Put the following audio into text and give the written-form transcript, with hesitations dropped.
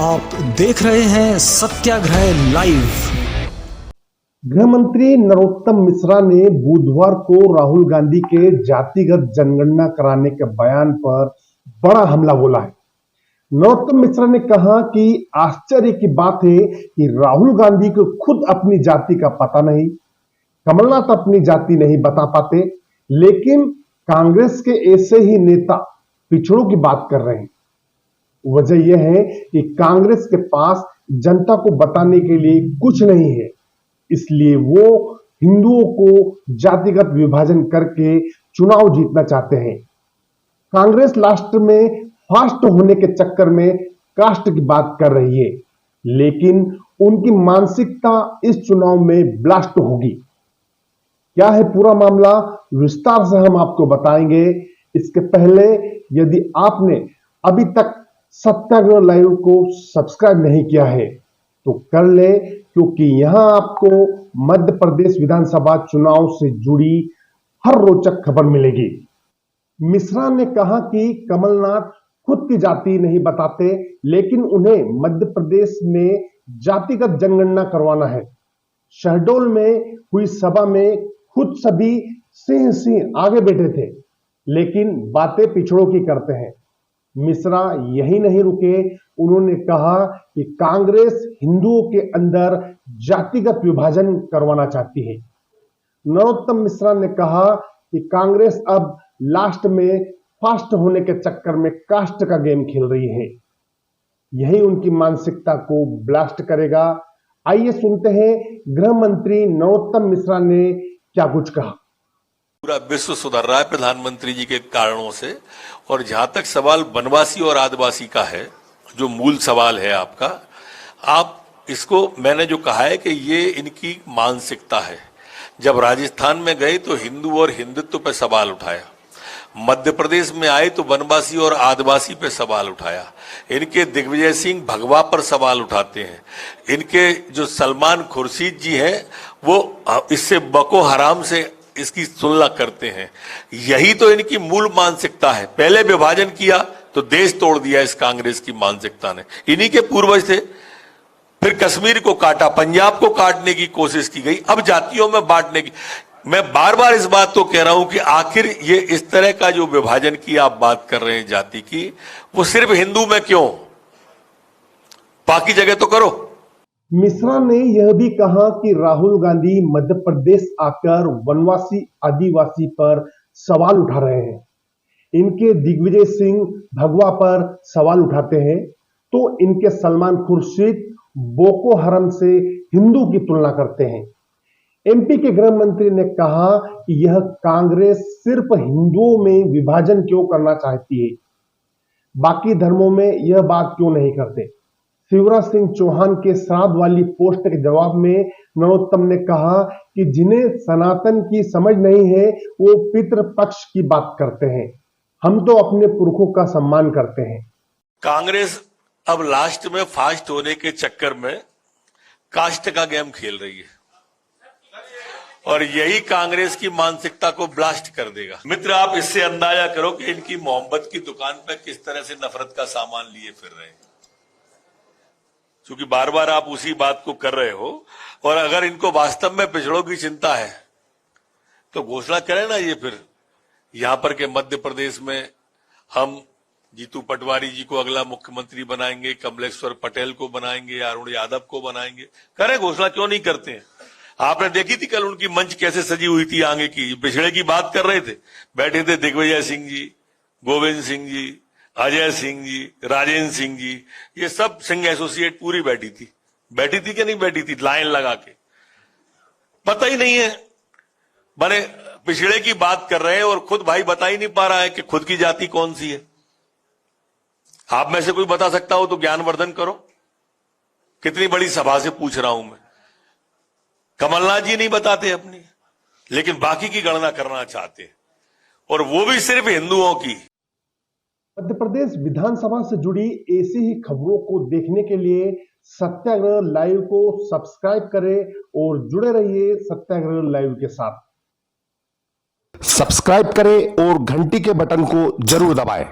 आप देख रहे हैं सत्याग्रह लाइव। गृह मंत्री नरोत्तम मिश्रा ने बुधवार को राहुल गांधी के जातिगत जनगणना कराने के बयान पर बड़ा हमला बोला है। नरोत्तम मिश्रा ने कहा कि आश्चर्य की बात है कि राहुल गांधी को खुद अपनी जाति का पता नहीं, कमलनाथ अपनी जाति नहीं बता पाते, लेकिन कांग्रेस के ऐसे ही नेता पिछड़ों की बात कर रहे हैं। वजह यह है कि कांग्रेस के पास जनता को बताने के लिए कुछ नहीं है, इसलिए वो हिंदुओं को जातिगत विभाजन करके चुनाव जीतना चाहते हैं। कांग्रेस राष्ट्र में फास्ट होने के चक्कर में कास्ट की बात कर रही है, लेकिन उनकी मानसिकता इस चुनाव में ब्लास्ट होगी। क्या है पूरा मामला, विस्तार से हम आपको बताएंगे। इसके पहले यदि आपने अभी तक सत्याग्रह लाइव को सब्सक्राइब नहीं किया है तो कर ले, क्योंकि यहां आपको मध्य प्रदेश विधानसभा चुनाव से जुड़ी हर रोचक खबर मिलेगी। मिश्रा ने कहा कि कमलनाथ खुद की जाति नहीं बताते, लेकिन उन्हें मध्य प्रदेश में जातिगत जनगणना करवाना है। शहडोल में हुई सभा में खुद सभी सिंह आगे बैठे थे, लेकिन बातें पिछड़ों की करते हैं। मिश्रा यही नहीं रुके, उन्होंने कहा कि कांग्रेस हिंदुओं के अंदर जातिगत विभाजन करवाना चाहती है। नरोत्तम मिश्रा ने कहा कि कांग्रेस अब लास्ट में फास्ट होने के चक्कर में कास्ट का गेम खेल रही है, यही उनकी मानसिकता को ब्लास्ट करेगा। आइए सुनते हैं गृह मंत्री नरोत्तम मिश्रा ने क्या कुछ कहा। पूरा विश्व सुधर रहा है प्रधानमंत्री जी के कारणों से। और जहां तक सवाल वनवासी और आदिवासी का है, जो मूल सवाल है आपका, आप इसको, मैंने जो कहा है कि ये इनकी मानसिकता है। जब राजस्थान में गए तो हिंदू और हिंदुत्व पे सवाल उठाया, मध्य प्रदेश में आए तो वनवासी और आदिवासी पे सवाल उठाया, इनके दिग्विजय सिंह भगवा पर सवाल उठाते हैं, इनके जो सलमान खुर्शीद जी हैं वो इससे बको हराम से इसकी तुलना करते हैं। यही तो इनकी मूल मानसिकता है। पहले विभाजन किया तो देश तोड़ दिया इस कांग्रेस की मानसिकता ने। इन्हीं के पूर्वज थे। फिर कश्मीर को काटा, पंजाब को काटने की कोशिश की गई, अब जातियों में बांटने की। मैं बार बार इस बात को कह रहा हूं कि आखिर ये इस तरह का जो विभाजन की आप बात कर रहे हैं जाति की, वो सिर्फ हिंदू में क्यों, बाकी जगह तो करो। मिश्रा ने यह भी कहा कि राहुल गांधी मध्य प्रदेश आकर वनवासी आदिवासी पर सवाल उठा रहे हैं, इनके दिग्विजय सिंह भगवा पर सवाल उठाते हैं, तो इनके सलमान खुर्शीद बोको हरम से हिंदू की तुलना करते हैं। एमपी के गृह मंत्री ने कहा कि यह कांग्रेस सिर्फ हिंदुओं में विभाजन क्यों करना चाहती है, बाकी धर्मों में यह बात क्यों नहीं करते। शिवराज सिंह चौहान के श्राद्ध वाली पोस्ट के जवाब में नरोत्तम ने कहा कि जिन्हें सनातन की समझ नहीं है वो पितृपक्ष की बात करते हैं, हम तो अपने पुरखों का सम्मान करते हैं। कांग्रेस अब लास्ट में फास्ट होने के चक्कर में कास्ट का गेम खेल रही है और यही कांग्रेस की मानसिकता को ब्लास्ट कर देगा। मित्र, आप इससे अंदाजा करो कि इनकी मोहब्बत की दुकान पर किस तरह से नफरत का सामान लिए फिर रहे हैं, क्योंकि बार बार आप उसी बात को कर रहे हो। और अगर इनको वास्तव में पिछड़ों की चिंता है तो घोषणा करें ना ये फिर, यहां पर के मध्य प्रदेश में हम जीतू पटवारी जी को अगला मुख्यमंत्री बनाएंगे, कमलेश्वर पटेल को बनाएंगे, अरुण यादव को बनाएंगे। करें घोषणा, क्यों नहीं करते हैं। आपने देखी थी कल उनकी मंच कैसे सजी हुई थी आगे की, पिछड़े की बात कर रहे थे, बैठे थे दिग्विजय सिंह जी, गोविंद सिंह जी, अजय सिंह जी, राजेंद्र सिंह जी, ये सब सिंह एसोसिएट पूरी बैठी थी कि नहीं बैठी थी, लाइन लगा के। पता ही नहीं है, बने पिछड़े की बात कर रहे हैं और खुद भाई बता ही नहीं पा रहा है कि खुद की जाति कौन सी है। आप में से कोई बता सकता हो तो ज्ञानवर्धन करो। कितनी बड़ी सभा से पूछ रहा हूं मैं। कमलनाथ जी नहीं बताते अपनी, लेकिन बाकी की गणना करना चाहते हैं, और वो भी सिर्फ हिंदुओं की। मध्य प्रदेश विधानसभा से जुड़ी ऐसी ही खबरों को देखने के लिए सत्याग्रह लाइव को सब्सक्राइब करें और जुड़े रहिए सत्याग्रह लाइव के साथ। सब्सक्राइब करें और घंटी के बटन को जरूर दबाएं।